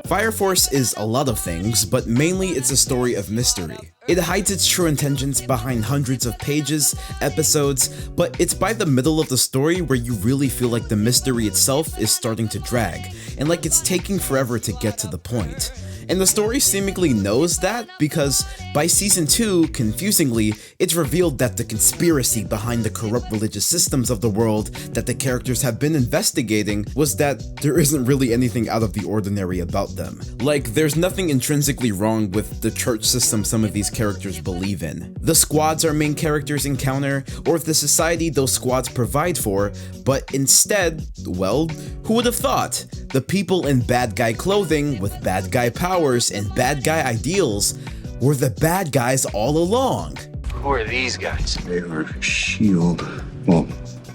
Fire Force is a lot of things, but mainly it's a story of mystery. It hides its true intentions behind hundreds of pages, episodes, but it's by the middle of the story where you really feel like the mystery itself is starting to drag, and like it's taking forever to get to the point. And the story seemingly knows that because by season 2, confusingly, it's revealed that the conspiracy behind the corrupt religious systems of the world that the characters have been investigating was that there isn't really anything out of the ordinary about them. Like, there's nothing intrinsically wrong with the church system some of these characters believe in. The squads our main characters encounter, or the society those squads provide for, but instead, well, who would have thought? The people in bad guy clothing with bad guy powers and bad guy ideals were the bad guys all along. Who are these guys? They are S.H.I.E.L.D. Well,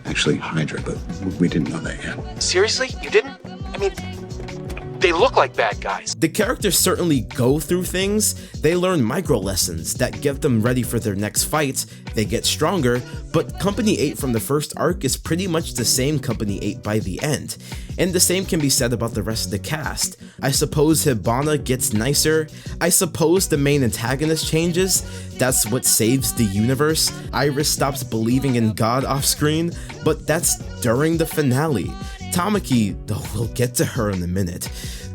actually Hydra, but we didn't know that yet. Seriously? You didn't? I mean, they look like bad guys. The characters certainly go through things. They learn micro lessons that get them ready for their next fight. They get stronger, but Company 8 from the first arc is pretty much the same Company 8 by the end. And the same can be said about the rest of the cast. I suppose Hibana gets nicer. I suppose the main antagonist changes. That's what saves the universe. Iris stops believing in God off screen, but that's during the finale. Tamaki, though we'll get to her in a minute.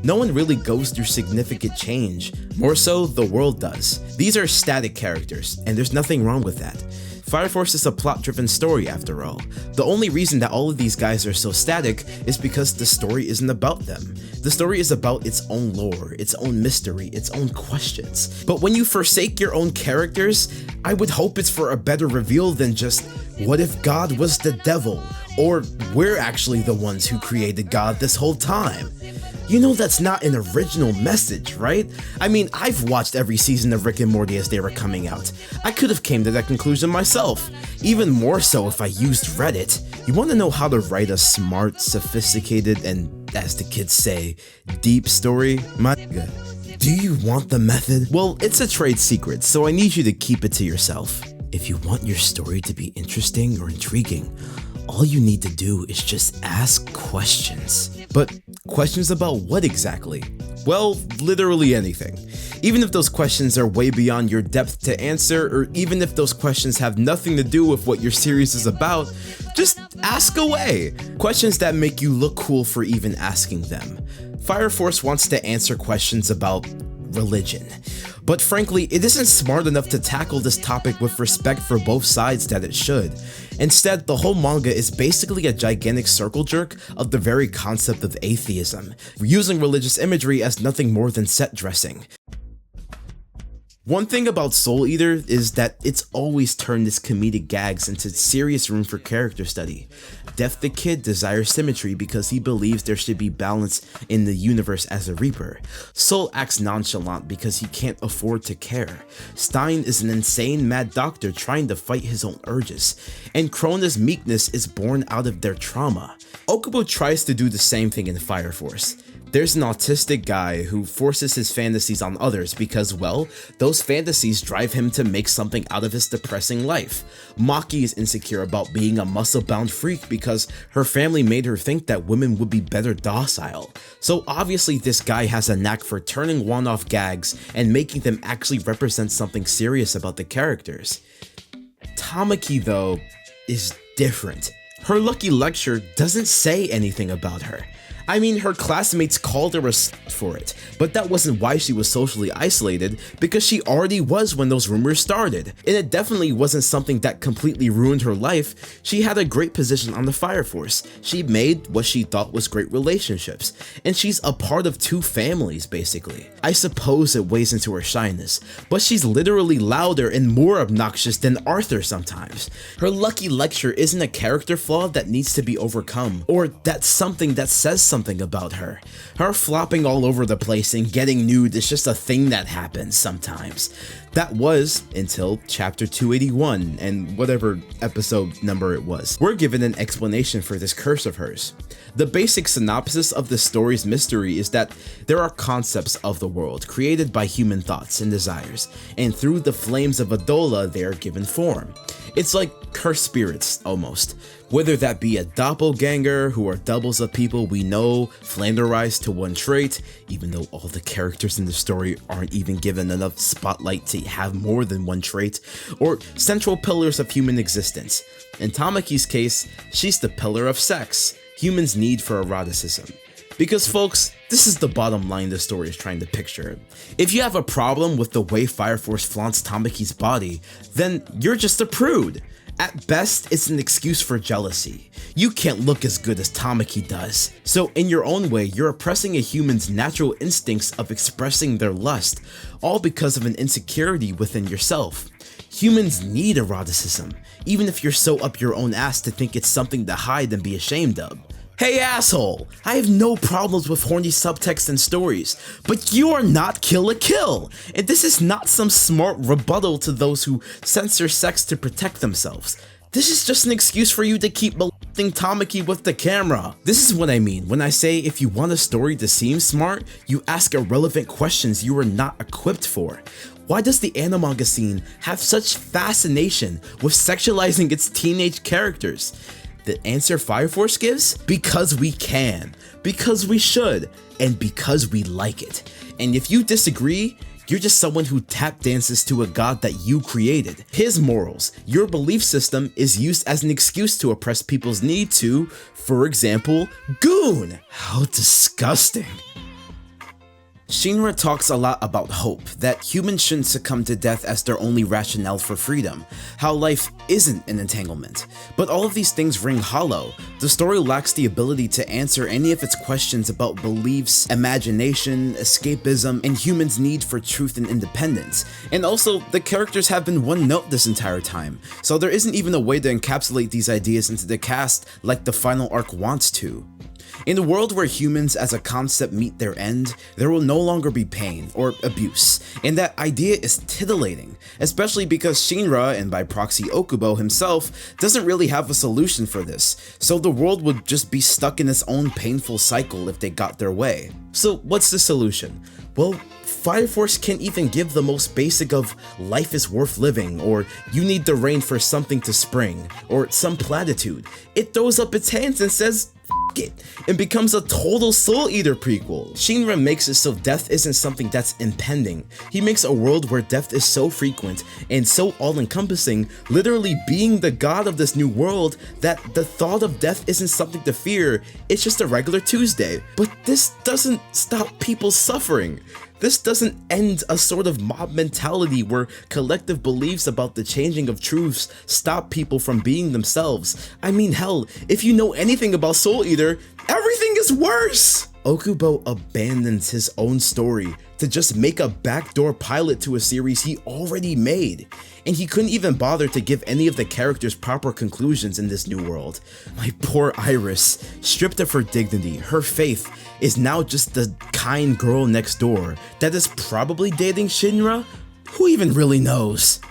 No one really goes through significant change. More so, the world does. These are static characters, and there's nothing wrong with that. Fire Force is a plot-driven story after all. The only reason that all of these guys are so static is because the story isn't about them. The story is about its own lore, its own mystery, its own questions. But when you forsake your own characters, I would hope it's for a better reveal than just, what if God was the devil? Or we're actually the ones who created God this whole time? You know that's not an original message, right? I mean, I've watched every season of Rick and Morty as they were coming out. I could have came to that conclusion myself. Even more so if I used Reddit. You want to know how to write a smart, sophisticated, and, as the kids say, deep story? Manga. Do you want the method? Well, it's a trade secret, so I need you to keep it to yourself. If you want your story to be interesting or intriguing, all you need to do is just ask questions. But questions about what exactly? Well, literally anything. Even if those questions are way beyond your depth to answer, or even if those questions have nothing to do with what your series is about, just ask away. Questions that make you look cool for even asking them. Fire Force wants to answer questions about religion. But frankly, it isn't smart enough to tackle this topic with respect for both sides that it should. Instead, the whole manga is basically a gigantic circle jerk of the very concept of atheism, using religious imagery as nothing more than set dressing. One thing about Soul Eater is that it's always turned its comedic gags into serious room for character study. Death the Kid desires symmetry because he believes there should be balance in the universe as a Reaper. Soul acts nonchalant because he can't afford to care. Stein is an insane mad doctor trying to fight his own urges. And Krona's meekness is born out of their trauma. Okubo tries to do the same thing in Fire Force. There's an autistic guy who forces his fantasies on others because, well, those fantasies drive him to make something out of his depressing life. Maki is insecure about being a muscle-bound freak because her family made her think that women would be better docile. So obviously this guy has a knack for turning one-off gags and making them actually represent something serious about the characters. Tamaki, though, is different. Her lucky lecture doesn't say anything about her. I mean, her classmates called her a slut for it, but that wasn't why she was socially isolated, because she already was when those rumors started. And it definitely wasn't something that completely ruined her life. She had a great position on the Fire Force. She made what she thought was great relationships, and she's a part of two families, basically. I suppose it weighs into her shyness, but she's literally louder and more obnoxious than Arthur sometimes. Her lucky lecture isn't a character flaw that needs to be overcome, or that's something that says something about her. Her flopping all over the place and getting nude is just a thing that happens sometimes. That was until chapter 281 and whatever episode number it was. We're given an explanation for this curse of hers. The basic synopsis of the story's mystery is that there are concepts of the world created by human thoughts and desires, and through the flames of Adola they are given form. It's like cursed spirits, almost. Whether that be a doppelganger, who are doubles of people we know, flanderized to one trait, even though all the characters in the story aren't even given enough spotlight to have more than one trait, or central pillars of human existence. In Tamaki's case, she's the pillar of sex, humans' need for eroticism. Because folks, this is the bottom line the story is trying to picture. If you have a problem with the way Fire Force flaunts Tamaki's body, then you're just a prude. At best, it's an excuse for jealousy. You can't look as good as Tamaki does. So in your own way, you're oppressing a human's natural instincts of expressing their lust, all because of an insecurity within yourself. Humans need eroticism, even if you're so up your own ass to think it's something to hide and be ashamed of. Hey asshole, I have no problems with horny subtext and stories, but you are not Kill la Kill, and this is not some smart rebuttal to those who censor sex to protect themselves. This is just an excuse for you to keep molesting Tamaki with the camera. This is what I mean when I say if you want a story to seem smart, you ask irrelevant questions you are not equipped for. Why does the anime scene have such fascination with sexualizing its teenage characters? The answer Fire Force gives? Because we can, because we should, and because we like it. And if you disagree, you're just someone who tap dances to a god that you created. His morals, your belief system, is used as an excuse to oppress people's need to, for example, goon. How disgusting. Shinra talks a lot about hope, that humans shouldn't succumb to death as their only rationale for freedom, how life isn't an entanglement. But all of these things ring hollow. The story lacks the ability to answer any of its questions about beliefs, imagination, escapism, and humans' need for truth and independence. And also, the characters have been one note this entire time, so there isn't even a way to encapsulate these ideas into the cast like the final arc wants to. In a world where humans as a concept meet their end, there will no longer be pain or abuse, and that idea is titillating, especially because Shinra, and by proxy Okubo himself, doesn't really have a solution for this, so the world would just be stuck in its own painful cycle if they got their way. So what's the solution? Well, Fire Force can't even give the most basic of life is worth living, or you need the rain for something to spring, or some platitude. It throws up its hands and says, it, and becomes a total Soul Eater prequel. Shinra makes it so death isn't something that's impending. He makes a world where death is so frequent and so all-encompassing, literally being the god of this new world, that the thought of death isn't something to fear, it's just a regular Tuesday. But this doesn't stop people suffering. This doesn't end a sort of mob mentality where collective beliefs about the changing of truths stop people from being themselves. I mean, hell, if you know anything about Soul Eater, everything is worse! Okubo abandons his own story to just make a backdoor pilot to a series he already made, and he couldn't even bother to give any of the characters proper conclusions in this new world. My poor Iris, stripped of her dignity, her faith, is now just the kind girl next door that is probably dating Shinra? Who even really knows?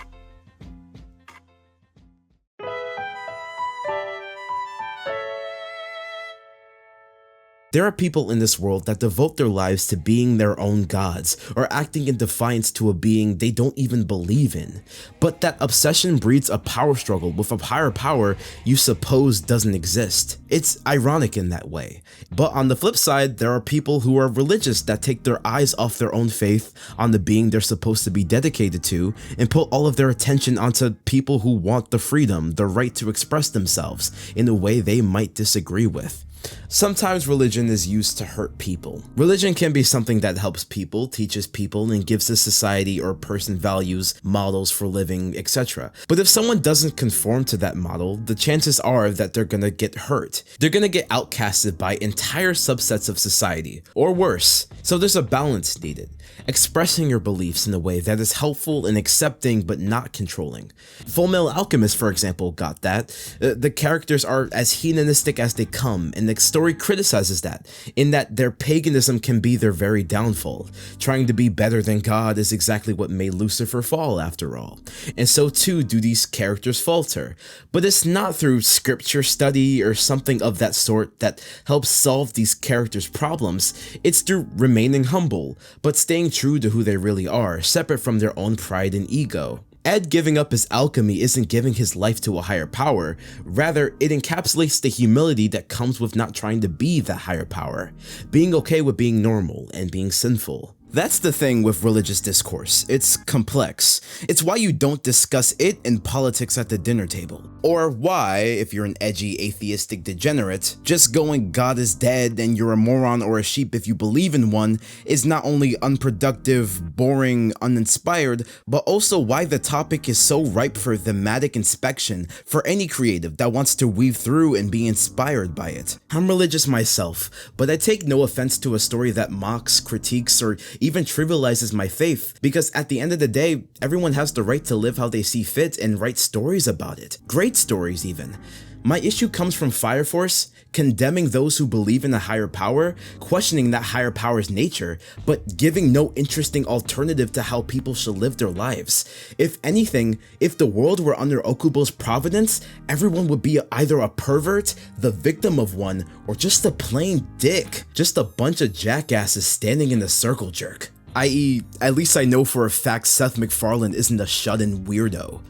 There are people in this world that devote their lives to being their own gods, or acting in defiance to a being they don't even believe in. But that obsession breeds a power struggle with a higher power you suppose doesn't exist. It's ironic in that way. But on the flip side, there are people who are religious that take their eyes off their own faith on the being they're supposed to be dedicated to, and put all of their attention onto people who want the freedom, the right to express themselves in a way they might disagree with. Sometimes religion is used to hurt people. Religion can be something that helps people, teaches people, and gives a society or person values, models for living, etc. But if someone doesn't conform to that model, the chances are that they're gonna get hurt. They're gonna get outcasted by entire subsets of society, or worse. So there's a balance needed. Expressing your beliefs in a way that is helpful and accepting but not controlling. Fullmetal Alchemist, for example, got that. The characters are as hedonistic as they come, and the story criticizes that, in that their paganism can be their very downfall. Trying to be better than God is exactly what made Lucifer fall, after all. And so too do these characters falter. But it's not through scripture study or something of that sort that helps solve these characters' problems. It's through remaining humble, but staying true to who they really are, separate from their own pride and ego. Ed giving up his alchemy isn't giving his life to a higher power, rather it encapsulates the humility that comes with not trying to be that higher power, being okay with being normal and being sinful. That's the thing with religious discourse, it's complex. It's why you don't discuss it in politics at the dinner table. Or why, if you're an edgy atheistic degenerate, just going God is dead and you're a moron or a sheep if you believe in one is not only unproductive, boring, uninspired, but also why the topic is so ripe for thematic inspection for any creative that wants to weave through and be inspired by it. I'm religious myself, but I take no offense to a story that mocks, critiques, or even trivializes my faith, because at the end of the day, everyone has the right to live how they see fit and write stories about it. Great stories even. My issue comes from Fire Force condemning those who believe in a higher power, questioning that higher power's nature, but giving no interesting alternative to how people should live their lives. If anything, if the world were under Okubo's providence, everyone would be either a pervert, the victim of one, or just a plain dick. Just a bunch of jackasses standing in a circle jerk. I.e., at least I know for a fact Seth MacFarlane isn't a shut-in weirdo.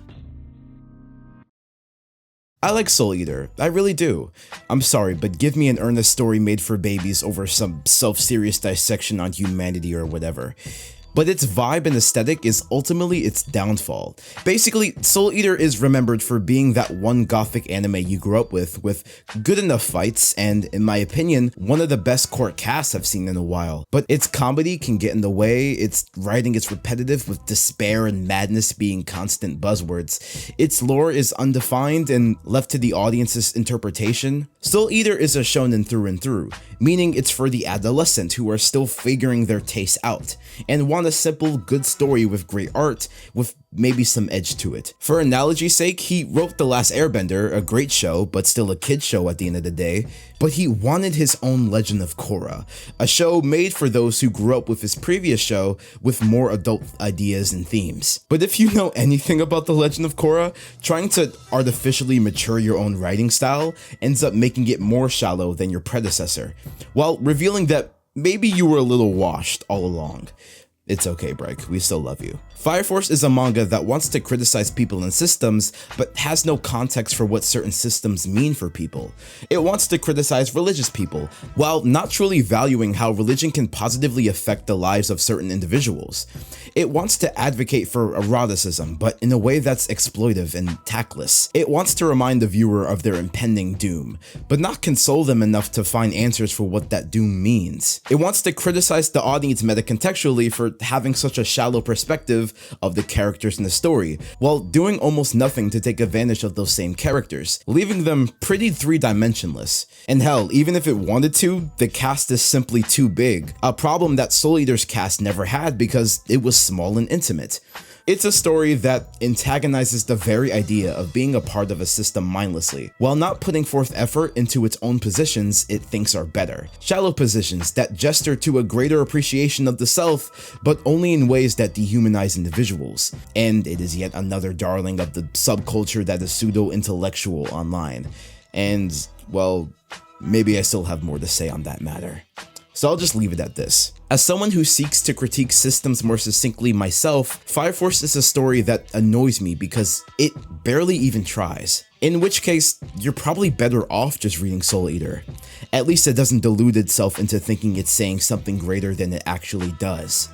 I like Soul Eater, I really do. I'm sorry, but give me an earnest story made for babies over some self-serious dissection on humanity or whatever. But its vibe and aesthetic is ultimately its downfall. Basically, Soul Eater is remembered for being that one gothic anime you grew up with good enough fights and, in my opinion, one of the best court casts I've seen in a while. But its comedy can get in the way, its writing is repetitive with despair and madness being constant buzzwords. Its lore is undefined and left to the audience's interpretation. Soul Eater is a shonen through and through, meaning it's for the adolescent who are still figuring their taste out, and want a simple, good story with great art, with maybe some edge to it. For analogy's sake, he wrote The Last Airbender, a great show, but still a kid's show at the end of the day, but he wanted his own Legend of Korra, a show made for those who grew up with his previous show with more adult ideas and themes. But if you know anything about The Legend of Korra, trying to artificially mature your own writing style ends up making it more shallow than your predecessor, while revealing that maybe you were a little washed all along. It's okay, Bryke, we still love you. Fire Force is a manga that wants to criticize people and systems, but has no context for what certain systems mean for people. It wants to criticize religious people, while not truly valuing how religion can positively affect the lives of certain individuals. It wants to advocate for eroticism, but in a way that's exploitive and tactless. It wants to remind the viewer of their impending doom, but not console them enough to find answers for what that doom means. It wants to criticize the audience metacontextually for having such a shallow perspective of the characters in the story, while doing almost nothing to take advantage of those same characters, leaving them pretty three-dimensionless. And hell, even if it wanted to, the cast is simply too big, a problem that Soul Eater's cast never had because it was small and intimate. It's a story that antagonizes the very idea of being a part of a system mindlessly, while not putting forth effort into its own positions it thinks are better. Shallow positions that gesture to a greater appreciation of the self, but only in ways that dehumanize individuals. And it is yet another darling of the subculture that is pseudo-intellectual online. And, well, maybe I still have more to say on that matter. So I'll just leave it at this. As someone who seeks to critique systems more succinctly myself, Fire Force is a story that annoys me because it barely even tries. In which case, you're probably better off just reading Soul Eater. At least it doesn't delude itself into thinking it's saying something greater than it actually does.